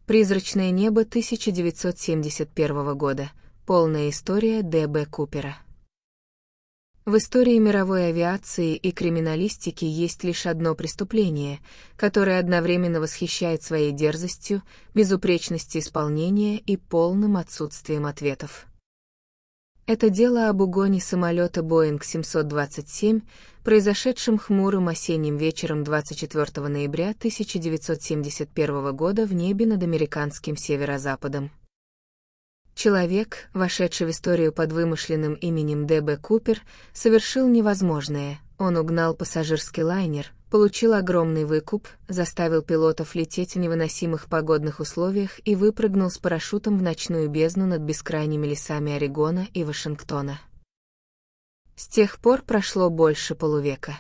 «Призрачное небо» 1971 года. Полная история Д.Б. Купера. В истории мировой авиации и криминалистики есть лишь одно преступление, которое одновременно восхищает своей дерзостью, безупречностью исполнения и полным отсутствием ответов. Это дело об угоне самолета Boeing 727, произошедшем хмурым осенним вечером 24 ноября 1971 года в небе над американским северо-западом. Человек, вошедший в историю под вымышленным именем Д.Б. Купер, совершил невозможное. Он угнал пассажирский лайнер, получил огромный выкуп, заставил пилотов лететь в невыносимых погодных условиях и выпрыгнул с парашютом в ночную бездну над бескрайними лесами Орегона и Вашингтона. С тех пор прошло больше полувека.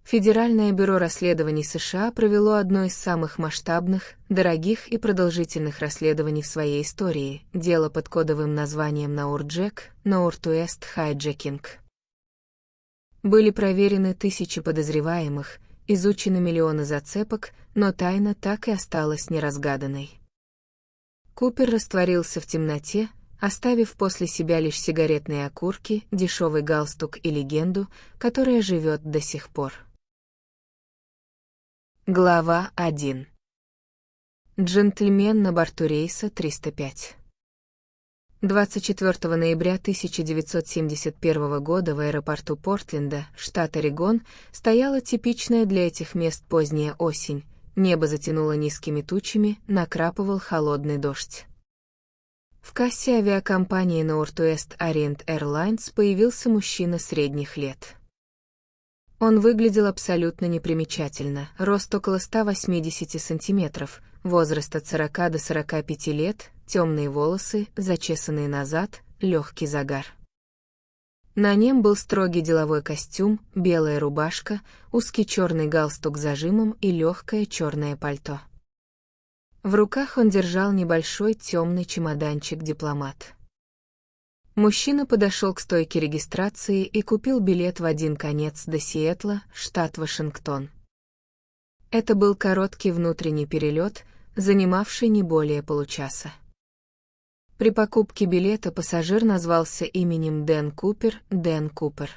Федеральное бюро расследований США провело одно из самых масштабных, дорогих и продолжительных расследований в своей истории, дело под кодовым названием Норджек, Northwest Hijacking. Были проверены тысячи подозреваемых, изучены миллионы зацепок, но тайна так и осталась неразгаданной. Купер растворился в темноте, оставив после себя лишь сигаретные окурки, дешевый галстук и легенду, которая живет до сих пор. Глава 1. Джентльмен на борту рейса 305. 24 ноября 1971 года в аэропорту Портленда, штат Орегон, стояла типичная для этих мест поздняя осень, небо затянуло низкими тучами, накрапывал холодный дождь. В кассе авиакомпании Northwest Orient Airlines появился мужчина средних лет. Он выглядел абсолютно непримечательно, рост около 180 сантиметров, возраст от 40 до 45 лет, темные волосы, зачесанные назад, легкий загар. На нем был строгий деловой костюм, белая рубашка, узкий черный галстук с зажимом и легкое черное пальто. В руках он держал небольшой темный чемоданчик-дипломат. Мужчина подошел к стойке регистрации и купил билет в один конец до Сиэтла, штат Вашингтон. Это был короткий внутренний перелет, занимавший не более получаса. При покупке билета пассажир назвался именем Дэн Купер, Дэн Купер.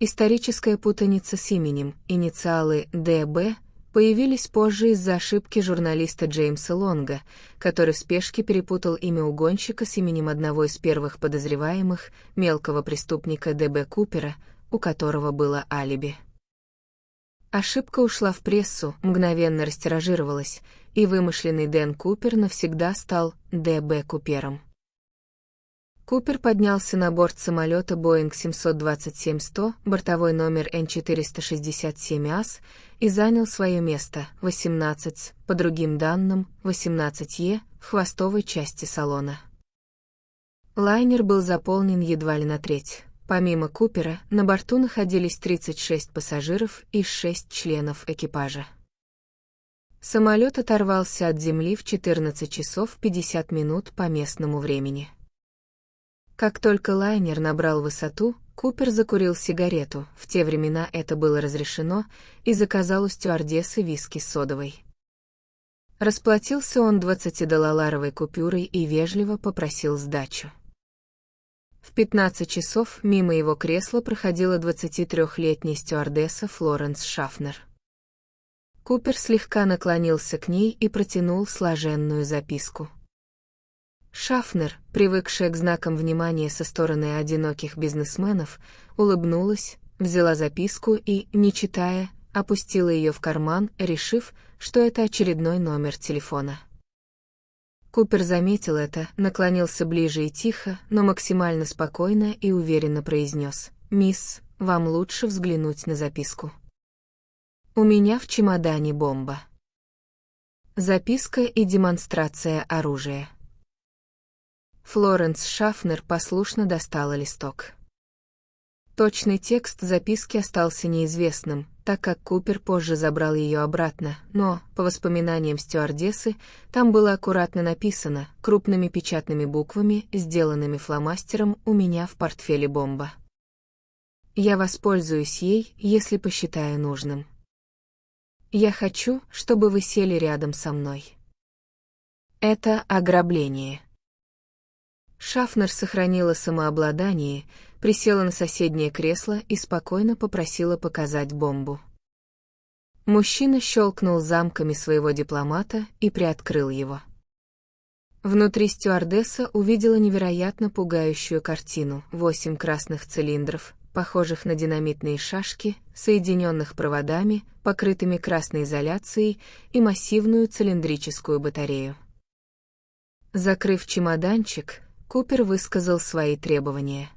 Историческая путаница с именем, инициалы Д.Б., появились позже из-за ошибки журналиста Джеймса Лонга, который в спешке перепутал имя угонщика с именем одного из первых подозреваемых, мелкого преступника Д.Б. Купера, у которого было алиби. Ошибка ушла в прессу, мгновенно растиражировалась, и вымышленный Дэн Купер навсегда стал Д.Б. Купером. Купер поднялся на борт самолета Boeing 727-100, бортовой номер N467AS, и занял свое место, 18, по другим данным, 18Е, в хвостовой части салона. Лайнер был заполнен едва ли на треть. Помимо Купера, на борту находились 36 пассажиров и 6 членов экипажа. Самолет оторвался от земли в 14 часов 50 минут по местному времени. Как только лайнер набрал высоту, Купер закурил сигарету, в те времена это было разрешено, и заказал у стюардессы виски с содовой. Расплатился он 20-долларовой купюрой и вежливо попросил сдачу. В 15 часов мимо его кресла проходила 23-летняя стюардесса Флоренс Шафнер. Купер слегка наклонился к ней и протянул сложенную записку. Шафнер, привыкшая к знакам внимания со стороны одиноких бизнесменов, улыбнулась, взяла записку и, не читая, опустила ее в карман, решив, что это очередной номер телефона. Купер заметил это, наклонился ближе и тихо, но максимально спокойно и уверенно произнес: «Мисс, вам лучше взглянуть на записку. У меня в чемодане бомба». Записка и демонстрация оружия. Флоренс Шафнер послушно достала листок. Точный текст записки остался неизвестным, так как Купер позже забрал ее обратно, но, по воспоминаниям стюардессы, там было аккуратно написано, крупными печатными буквами, сделанными фломастером: «У меня в портфеле бомба». Я воспользуюсь ей, если посчитаю нужным. Я хочу, чтобы вы сели рядом со мной. Это ограбление. Шафнер сохранила самообладание, присела на соседнее кресло и спокойно попросила показать бомбу. Мужчина щелкнул замками своего дипломата и приоткрыл его. Внутри стюардесса увидела невероятно пугающую картину: 8 красных цилиндров, похожих на динамитные шашки, соединенных проводами, покрытыми красной изоляцией, и массивную цилиндрическую батарею. Закрыв чемоданчик, Купер высказал свои требования.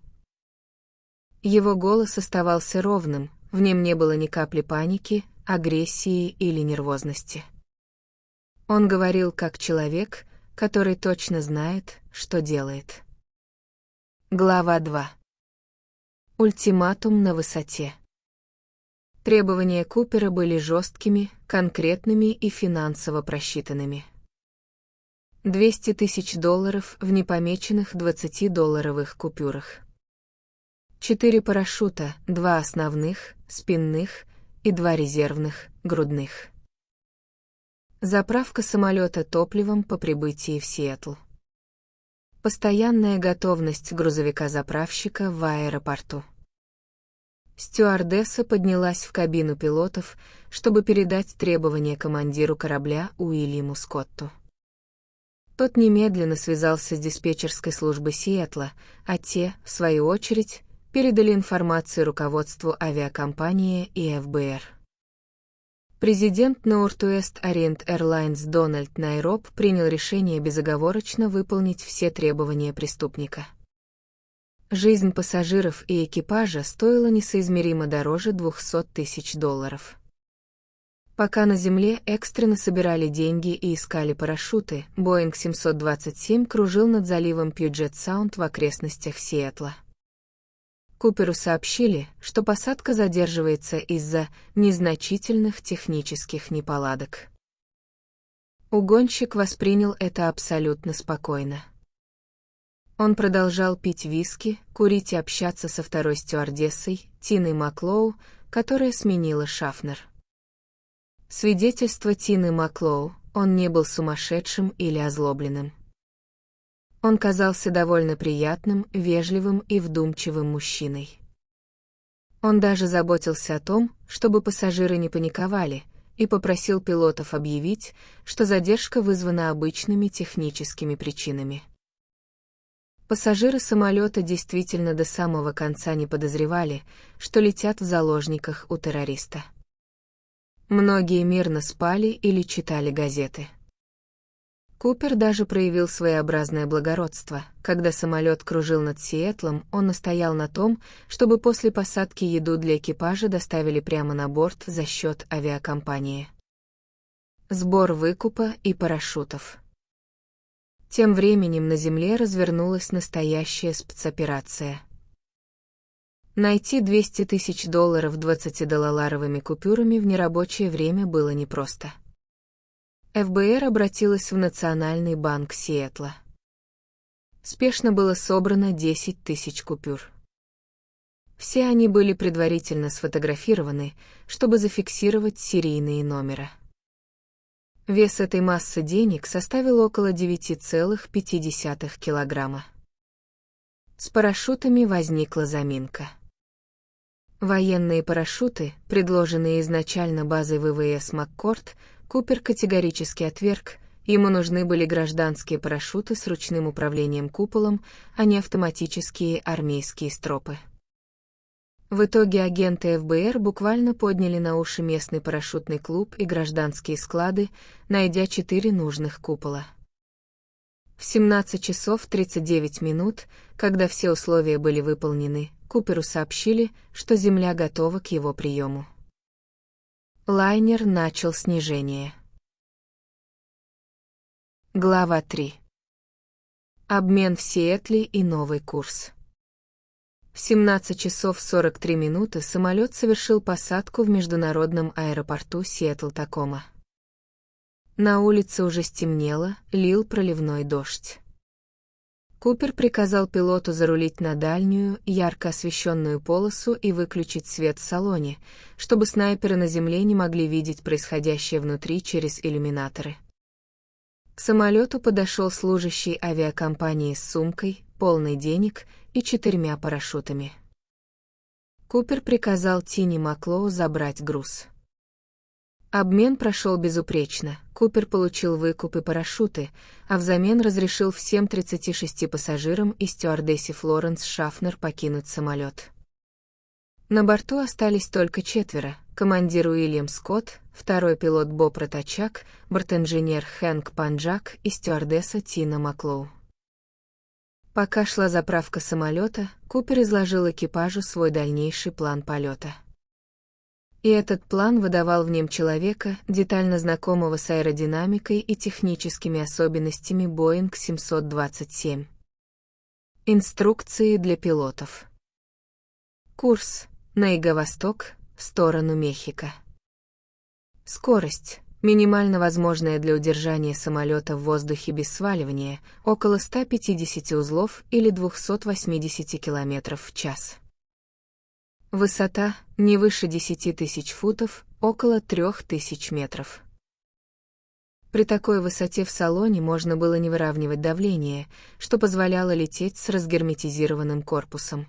Его голос оставался ровным, в нем не было ни капли паники, агрессии или нервозности. Он говорил как человек, который точно знает, что делает. Глава 2. Ультиматум на высоте. Требования Купера были жесткими, конкретными и финансово просчитанными. $200 000 в непомеченных 20-долларовых купюрах. 4 парашюта, 2 основных, спинных, и 2 резервных, грудных. Заправка самолета топливом по прибытии в Сиэтл. Постоянная готовность грузовика-заправщика в аэропорту. Стюардесса поднялась в кабину пилотов, чтобы передать требования командиру корабля Уильяму Скотту. Тот немедленно связался с диспетчерской службой Сиэтла, а те, в свою очередь, передали информацию руководству авиакомпании и ФБР. Президент Northwest Orient Airlines Дональд Найроб принял решение безоговорочно выполнить все требования преступника. Жизнь пассажиров и экипажа стоила несоизмеримо дороже $200 000. Пока на земле экстренно собирали деньги и искали парашюты, Боинг 727 кружил над заливом Пьюджет-Саунд в окрестностях Сиэтла. Куперу сообщили, что посадка задерживается из-за незначительных технических неполадок. Угонщик воспринял это абсолютно спокойно. Он продолжал пить виски, курить и общаться со второй стюардессой, Тиной Маклоу, которая сменила Шафнер. Свидетельство Тины Маклоу: он не был сумасшедшим или озлобленным. Он казался довольно приятным, вежливым и вдумчивым мужчиной. Он даже заботился о том, чтобы пассажиры не паниковали, и попросил пилотов объявить, что задержка вызвана обычными техническими причинами. Пассажиры самолета действительно до самого конца не подозревали, что летят в заложниках у террориста. Многие мирно спали или читали газеты. Купер даже проявил своеобразное благородство. Когда самолет кружил над Сиэтлом, он настоял на том, чтобы после посадки еду для экипажа доставили прямо на борт за счет авиакомпании. Сбор выкупа и парашютов. Тем временем на земле развернулась настоящая спецоперация. Найти $200 000 20-долларовыми купюрами в нерабочее время было непросто. ФБР обратилась в Национальный банк Сиэтла. Спешно было собрано 10 000 купюр. Все они были предварительно сфотографированы, чтобы зафиксировать серийные номера. Вес этой массы денег составил около 9,5 килограмма. С парашютами возникла заминка. Военные парашюты, предложенные изначально базой ВВС Маккорд, Купер категорически отверг. Ему нужны были гражданские парашюты с ручным управлением куполом, а не автоматические армейские стропы. В итоге агенты ФБР буквально подняли на уши местный парашютный клуб и гражданские склады, найдя 4 нужных купола. В 17 часов 39 минут, когда все условия были выполнены, Куперу сообщили, что Земля готова к его приему. Лайнер начал снижение. Глава 3. Обмен в Сиэтле и новый курс. В 17 часов 43 минуты самолет совершил посадку в международном аэропорту Сиэтл-Такома. На улице уже стемнело, лил проливной дождь. Купер приказал пилоту зарулить на дальнюю, ярко освещенную полосу и выключить свет в салоне, чтобы снайперы на земле не могли видеть происходящее внутри через иллюминаторы. К самолету подошел служащий авиакомпании с сумкой, полной денег, и 4 парашютами. Купер приказал Тини Маклоу забрать груз. Обмен прошел безупречно, Купер получил выкуп и парашюты, а взамен разрешил всем 36 пассажирам и стюардессе Флоренс Шафнер покинуть самолет. На борту остались только 4: командир Уильям Скотт, второй пилот Боб Ротачак, бортинженер Хэнк Панджак и стюардесса Тина Маклоу. Пока шла заправка самолета, Купер изложил экипажу свой дальнейший план полета. И этот план выдавал в нем человека, детально знакомого с аэродинамикой и техническими особенностями Boeing 727. Инструкции для пилотов. Курс на юго-восток, в сторону Мехико. Скорость, минимально возможная для удержания самолета в воздухе без сваливания, около 150 узлов или 280 км в час. Высота не выше 10 тысяч футов, около 3000 метров. При такой высоте в салоне можно было не выравнивать давление, что позволяло лететь с разгерметизированным корпусом.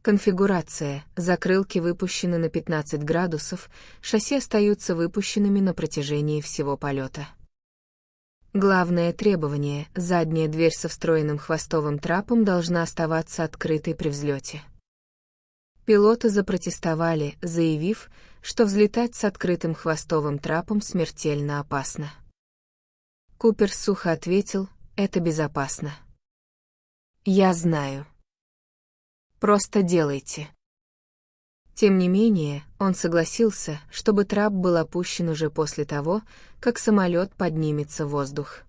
Конфигурация: закрылки выпущены на 15 градусов, шасси остаются выпущенными на протяжении всего полета. Главное требование: задняя дверь со встроенным хвостовым трапом должна оставаться открытой при взлете. Пилоты запротестовали, заявив, что взлетать с открытым хвостовым трапом смертельно опасно. Купер сухо ответил: «Это безопасно». «Я знаю. Просто делайте». Тем не менее, он согласился, чтобы трап был опущен уже после того, как самолет поднимется в воздух.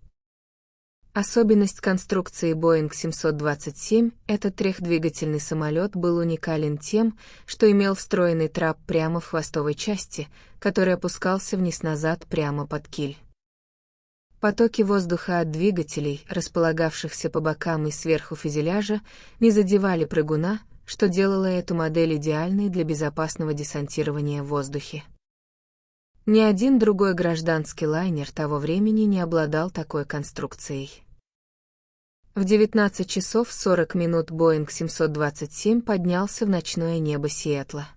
Особенность конструкции Boeing 727 — этот трехдвигательный самолет был уникален тем, что имел встроенный трап прямо в хвостовой части, который опускался вниз-назад прямо под киль. Потоки воздуха от двигателей, располагавшихся по бокам и сверху фюзеляжа, не задевали прыгуна, что делало эту модель идеальной для безопасного десантирования в воздухе. Ни один другой гражданский лайнер того времени не обладал такой конструкцией. В 19 часов 40 минут Boeing 727 поднялся в ночное небо Сиэтла.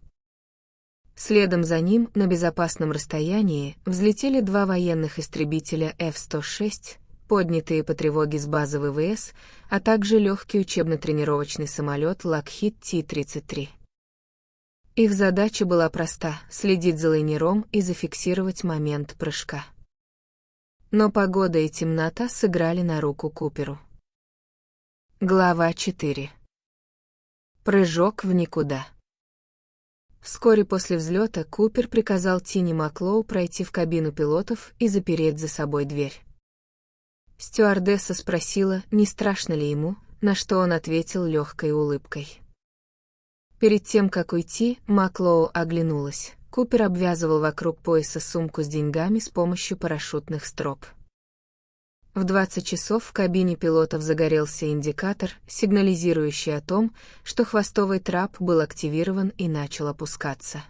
Следом за ним, на безопасном расстоянии, взлетели 2 военных истребителя F-106, поднятые по тревоге с базы ВВС, а также легкий учебно-тренировочный самолет Lockheed T-33. Их задача была проста — следить за лайнером и зафиксировать момент прыжка. Но погода и темнота сыграли на руку Куперу. Глава 4. Прыжок в никуда. Вскоре после взлета Купер приказал Тине Маклоу пройти в кабину пилотов и запереть за собой дверь. Стюардесса спросила, не страшно ли ему, на что он ответил легкой улыбкой. Перед тем, как уйти, Маклоу оглянулась. Купер обвязывал вокруг пояса сумку с деньгами с помощью парашютных строп. В 20 часов в кабине пилотов загорелся индикатор, сигнализирующий о том, что хвостовый трап был активирован и начал опускаться.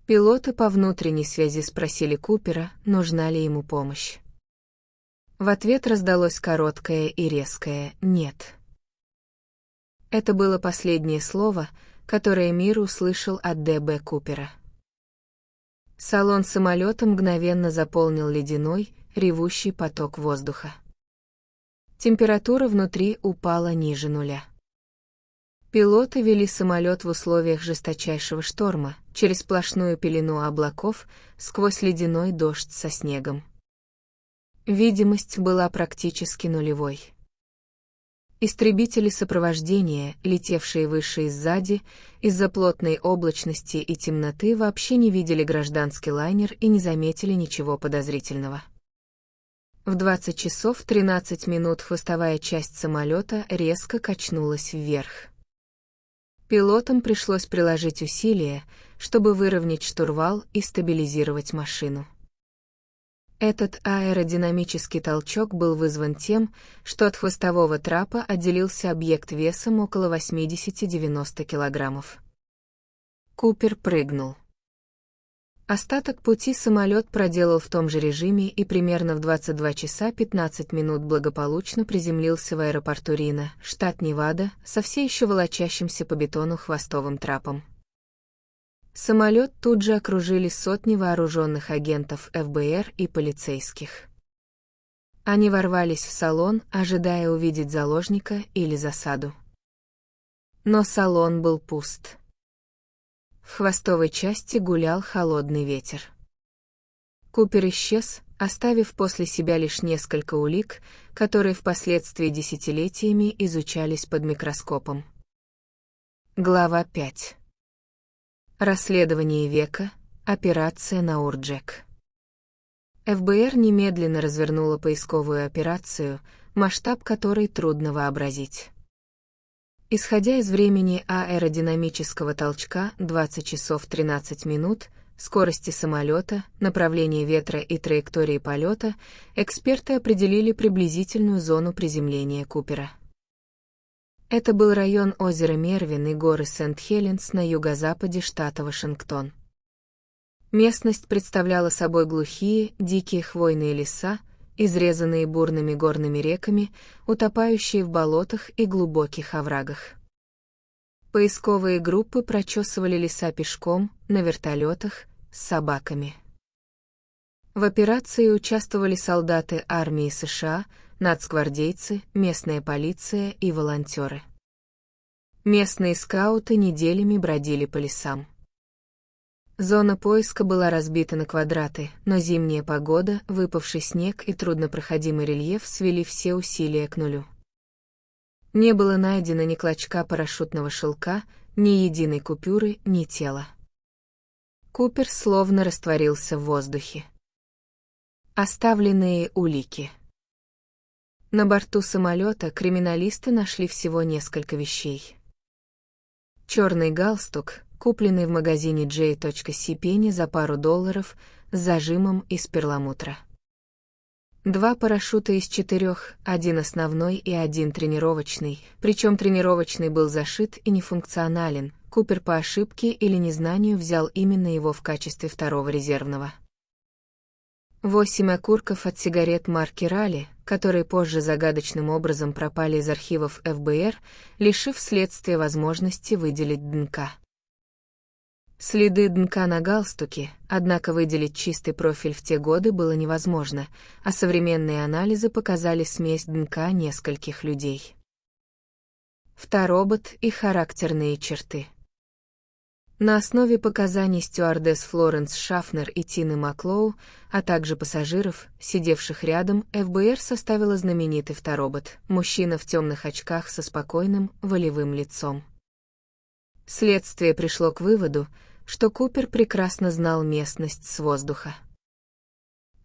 Пилоты по внутренней связи спросили Купера, нужна ли ему помощь. В ответ раздалось короткое и резкое «нет». Это было последнее слово, которое мир услышал от Д.Б. Купера. Салон самолета мгновенно заполнил ледяной, ревущий поток воздуха. Температура внутри упала ниже нуля. Пилоты вели самолет в условиях жесточайшего шторма, через сплошную пелену облаков, сквозь ледяной дождь со снегом. Видимость была практически нулевой. Истребители сопровождения, летевшие выше и сзади, из-за плотной облачности и темноты вообще не видели гражданский лайнер и не заметили ничего подозрительного. В 20 часов 13 минут хвостовая часть самолета резко качнулась вверх. Пилотам пришлось приложить усилия, чтобы выровнять штурвал и стабилизировать машину. Этот аэродинамический толчок был вызван тем, что от хвостового трапа отделился объект весом около 80-90 килограммов. Купер прыгнул. Остаток пути самолет проделал в том же режиме и примерно в 22 часа 15 минут благополучно приземлился в аэропорту Рино, штат Невада, со все еще волочащимся по бетону хвостовым трапом. Самолет тут же окружили сотни вооруженных агентов ФБР и полицейских. Они ворвались в салон, ожидая увидеть заложника или засаду. Но салон был пуст. В хвостовой части гулял холодный ветер. Купер исчез, оставив после себя лишь несколько улик, которые впоследствии десятилетиями изучались под микроскопом. Глава 5. Расследование века. Операция Наурджек. ФБР немедленно развернула поисковую операцию, масштаб которой трудно вообразить. Исходя из времени аэродинамического толчка 20 часов 13 минут, скорости самолета, направления ветра и траектории полета, эксперты определили приблизительную зону приземления Купера. Это был район озера Мервин и горы Сент-Хеленс на юго-западе штата Вашингтон. Местность представляла собой глухие, дикие хвойные леса, изрезанные бурными горными реками, утопающие в болотах и глубоких оврагах. Поисковые группы прочесывали леса пешком, на вертолетах, с собаками. В операции участвовали солдаты армии США, нацгвардейцы, местная полиция и волонтеры. Местные скауты неделями бродили по лесам. Зона поиска была разбита на квадраты, но зимняя погода, выпавший снег и труднопроходимый рельеф свели все усилия к нулю. Не было найдено ни клочка парашютного шелка, ни единой купюры, ни тела. Купер словно растворился в воздухе. Оставленные улики. На борту самолета криминалисты нашли всего несколько вещей. Черный галстук, купленный в магазине J.C. Penney за пару долларов, с зажимом из перламутра. 2 парашюта из 4, один основной и один тренировочный, причем тренировочный был зашит и нефункционален, Купер по ошибке или незнанию взял именно его в качестве второго резервного. 8 окурков от сигарет марки Ралли, которые позже загадочным образом пропали из архивов ФБР, лишив следствия возможности выделить ДНК. Следы ДНК на галстуке, однако выделить чистый профиль в те годы было невозможно, а современные анализы показали смесь ДНК нескольких людей. Фоторобот и характерные черты. На основе показаний стюардесс Флоренс Шафнер и Тины Маклоу, а также пассажиров, сидевших рядом, ФБР составила знаменитый фоторобот, мужчина в темных очках со спокойным, волевым лицом. Следствие пришло к выводу, что Купер прекрасно знал местность с воздуха.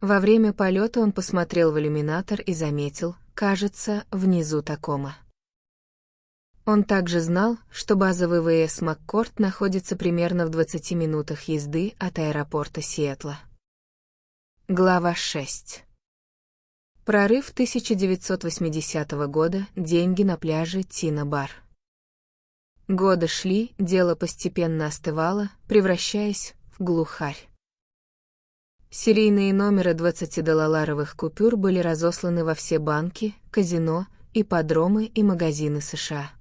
Во время полета он посмотрел в иллюминатор и заметил, кажется, внизу Такома. Он также знал, что база ВВС Маккорд находится примерно в 20 минутах езды от аэропорта Сиэтла. Глава 6. Прорыв 1980 года, деньги на пляже Тина-Бар. Годы шли, дело постепенно остывало, превращаясь в глухарь. Серийные номеры 20-долларовых купюр были разосланы во все банки, казино, ипподромы и магазины США.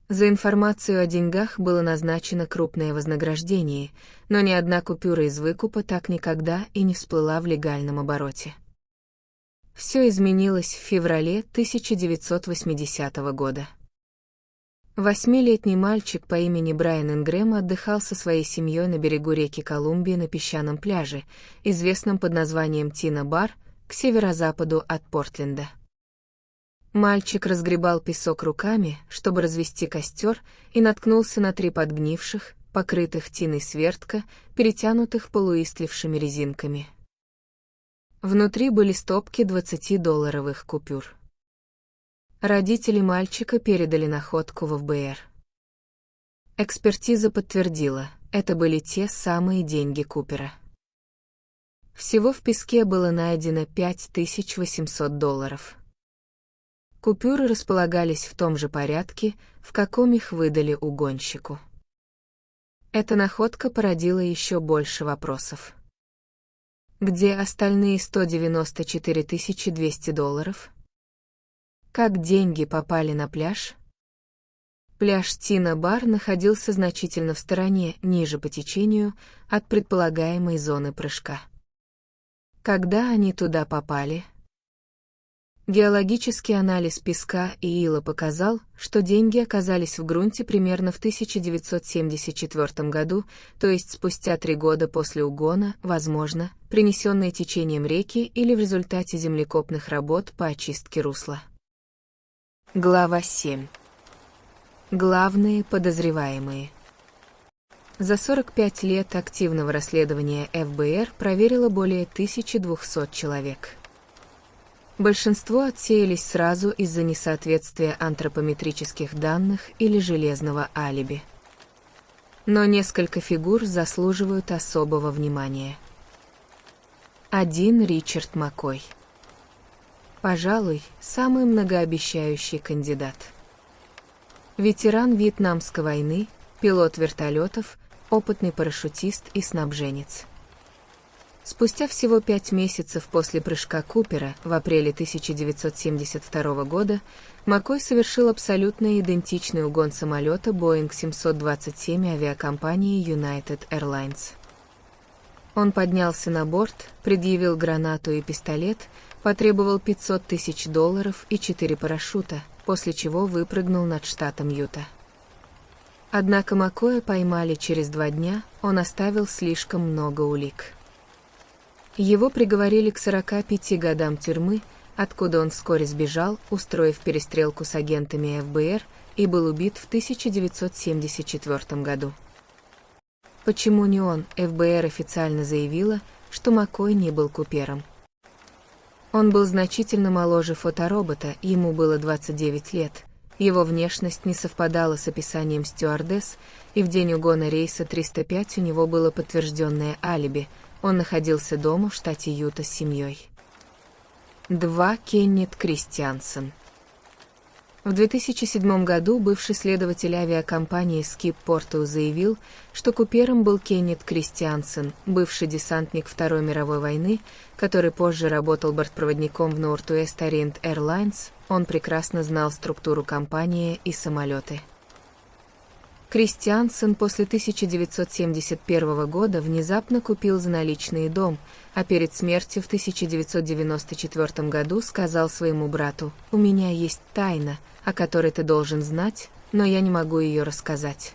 За информацию о деньгах было назначено крупное вознаграждение, но ни одна купюра из выкупа так никогда и не всплыла в легальном обороте. Все изменилось в феврале 1980 года. 8-летний мальчик по имени Брайан Ингрэм отдыхал со своей семьей на берегу реки Колумбия на песчаном пляже, известном под названием Тина-Бар, к северо-западу от Портленда. Мальчик разгребал песок руками, чтобы развести костер, и наткнулся на 3 подгнивших, покрытых тиной свертка, перетянутых полуистлевшими резинками. Внутри были стопки 20-долларовых купюр. Родители мальчика передали находку в ФБР. Экспертиза подтвердила, это были те самые деньги Купера. Всего в песке было найдено $5800. Купюры располагались в том же порядке, в каком их выдали угонщику. Эта находка породила еще больше вопросов. Где остальные $194 200? Как деньги попали на пляж? Пляж Тина-Бар находился значительно в стороне, ниже по течению, от предполагаемой зоны прыжка. Когда они туда попали? Геологический анализ песка и ила показал, что деньги оказались в грунте примерно в 1974 году, то есть спустя 3 года после угона, возможно, принесенные течением реки или в результате землекопных работ по очистке русла. Глава 7. Главные подозреваемые. За 45 лет активного расследования ФБР проверило более 1200 человек. Большинство отсеялись сразу из-за несоответствия антропометрических данных или железного алиби. Но несколько фигур заслуживают особого внимания. 1. Ричард Маккой. Пожалуй, самый многообещающий кандидат. Ветеран Вьетнамской войны, пилот вертолетов, опытный парашютист и снабженец. Спустя всего 5 месяцев после прыжка Купера в апреле 1972 года Маккой совершил абсолютно идентичный угон самолета Boeing 727 авиакомпании United Airlines. Он поднялся на борт, предъявил гранату и пистолет, потребовал $500 000 и 4 парашюта, после чего выпрыгнул над штатом Юта. Однако Маккоя поймали через 2 дня, он оставил слишком много улик. Его приговорили к 45 годам тюрьмы, откуда он вскоре сбежал, устроив перестрелку с агентами ФБР, и был убит в 1974 году. Почему не он? ФБР официально заявила, что Маккой не был Купером. Он был значительно моложе фоторобота, ему было 29 лет, его внешность не совпадала с описанием стюардесс, и в день угона рейса 305 у него было подтвержденное алиби, он находился дома в штате Юта с семьей. 2. Кеннет Кристиансен. В 2007 году бывший следователь авиакомпании Skip Porto заявил, что Купером был Кеннет Кристиансен, бывший десантник Второй мировой войны, который позже работал бортпроводником в Northwest Orient Airlines, он прекрасно знал структуру компании и самолеты. Кристиансен после 1971 года внезапно купил за наличные дом, а перед смертью в 1994 году сказал своему брату: «У меня есть тайна, о которой ты должен знать, но я не могу ее рассказать».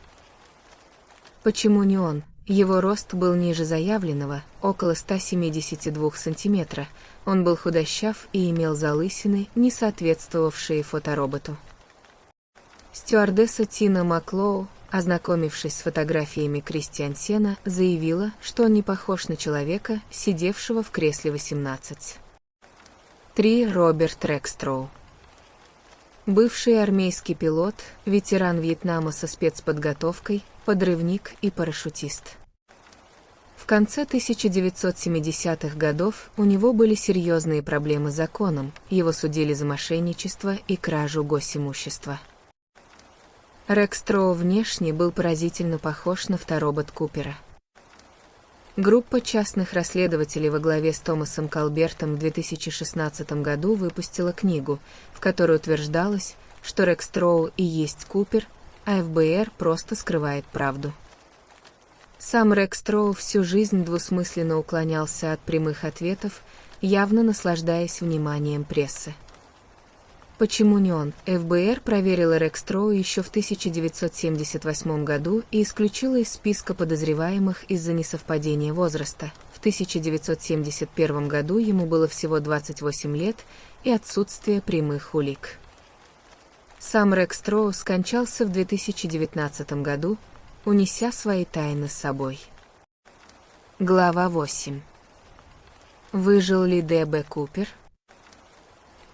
Почему не он? Его рост был ниже заявленного, около 172 сантиметра, он был худощав и имел залысины, не соответствовавшие фотороботу. Стюардесса Тина Маклоу, ознакомившись с фотографиями Кристиансена, заявила, что он не похож на человека, сидевшего в кресле 18. 3. Роберт Рекстроу. Бывший армейский пилот, ветеран Вьетнама со спецподготовкой, подрывник и парашютист. В конце 1970-х годов у него были серьезные проблемы с законом, его судили за мошенничество и кражу госимущества. Рекстроу внешне был поразительно похож на фоторобот Купера. Группа частных расследователей во главе с Томасом Колбертом в 2016 году выпустила книгу, в которой утверждалось, что Рекстроу и есть Купер, а ФБР просто скрывает правду. Сам Рекстроу всю жизнь двусмысленно уклонялся от прямых ответов, явно наслаждаясь вниманием прессы. Почему не он? ФБР проверила Рекстроу еще в 1978 году и исключила из списка подозреваемых из-за несовпадения возраста. В 1971 году ему было всего 28 лет и отсутствие прямых улик. Сам Рекстроу скончался в 2019 году, унеся свои тайны с собой. Глава 8. Выжил ли Д.Б. Купер?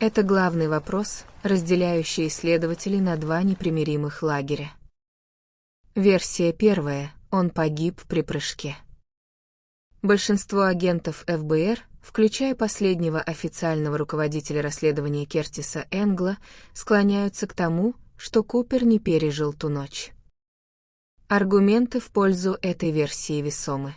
Это главный вопрос, разделяющий исследователей на 2 непримиримых лагеря. Версия первая – он погиб при прыжке. Большинство агентов ФБР, включая последнего официального руководителя расследования Кертиса Энгла, склоняются к тому, что Купер не пережил ту ночь. Аргументы в пользу этой версии весомы.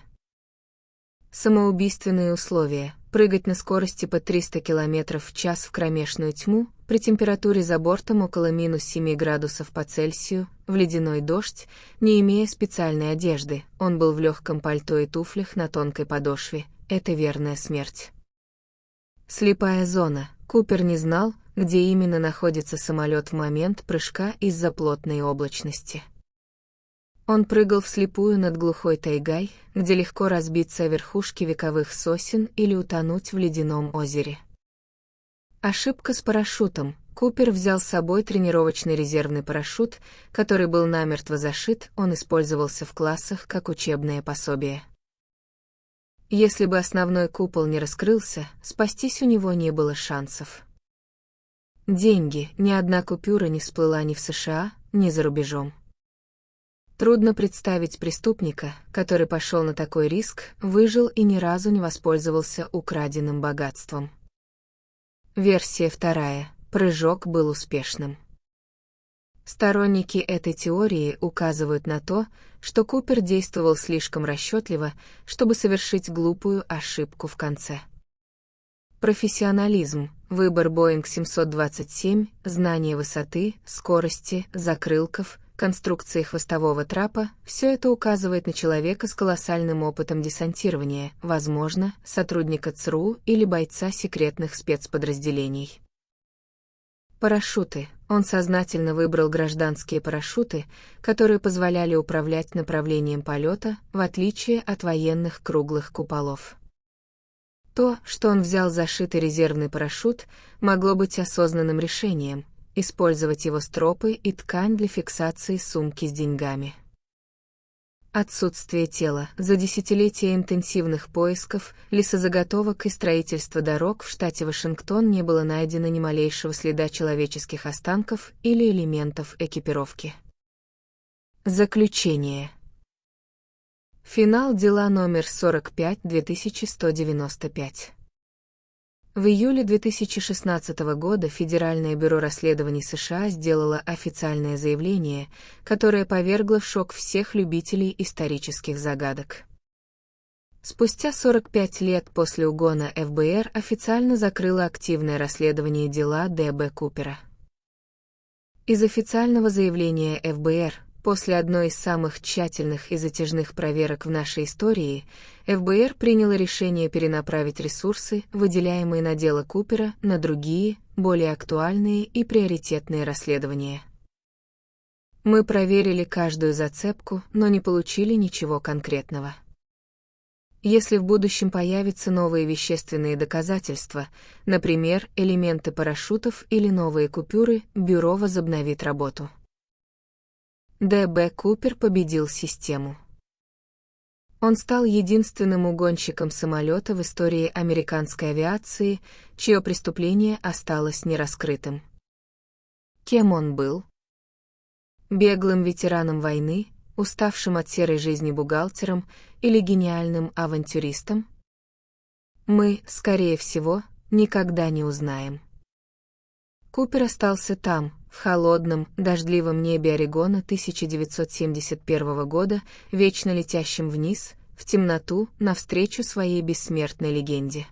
Самоубийственные условия. Прыгать на скорости под 300 км в час в кромешную тьму, при температуре за бортом около -7 градусов по Цельсию, в ледяной дождь, не имея специальной одежды, он был в легком пальто и туфлях на тонкой подошве. Это верная смерть. Слепая зона. Купер не знал, где именно находится самолет в момент прыжка из-за плотной облачности. Он прыгал вслепую над глухой тайгой, где легко разбиться о верхушки вековых сосен или утонуть в ледяном озере. Ошибка с парашютом. Купер взял с собой тренировочный резервный парашют, который был намертво зашит, он использовался в классах как учебное пособие. Если бы основной купол не раскрылся, спастись у него не было шансов. Деньги. Ни одна купюра не всплыла ни в США, ни за рубежом. Трудно представить преступника, который пошел на такой риск, выжил и ни разу не воспользовался украденным богатством. Версия вторая. Прыжок был успешным. Сторонники этой теории указывают на то, что Купер действовал слишком расчетливо, чтобы совершить глупую ошибку в конце. Профессионализм, выбор Boeing 727, знание высоты, скорости, закрылков, конструкции хвостового трапа — все это указывает на человека с колоссальным опытом десантирования, возможно, сотрудника ЦРУ или бойца секретных спецподразделений. Парашюты. Он сознательно выбрал гражданские парашюты, которые позволяли управлять направлением полета, в отличие от военных круглых куполов. То, что он взял зашитый резервный парашют, могло быть осознанным решением — использовать его стропы и ткань для фиксации сумки с деньгами. Отсутствие тела. За десятилетия интенсивных поисков, лесозаготовок и строительства дорог в штате Вашингтон не было найдено ни малейшего следа человеческих останков или элементов экипировки. Заключение. Финал дела номер 45-2195. В июле 2016 года Федеральное бюро расследований США сделало официальное заявление, которое повергло в шок всех любителей исторических загадок. Спустя 45 лет после угона ФБР официально закрыло активное расследование дела Д.Б. Купера. Из официального заявления ФБР, после одной из самых тщательных и затяжных проверок в нашей истории, ФБР приняло решение перенаправить ресурсы, выделяемые на дело Купера, на другие, более актуальные и приоритетные расследования. Мы проверили каждую зацепку, но не получили ничего конкретного. Если в будущем появятся новые вещественные доказательства, например, элементы парашютов или новые купюры, бюро возобновит работу. Д.Б. Купер победил систему. Он стал единственным угонщиком самолета в истории американской авиации, чье преступление осталось нераскрытым. Кем он был? Беглым ветераном войны, уставшим от серой жизни бухгалтером или гениальным авантюристом? Мы, скорее всего, никогда не узнаем. Купер остался там, в холодном, дождливом небе Орегона 1971 года, вечно летящем вниз, в темноту, навстречу своей бессмертной легенде.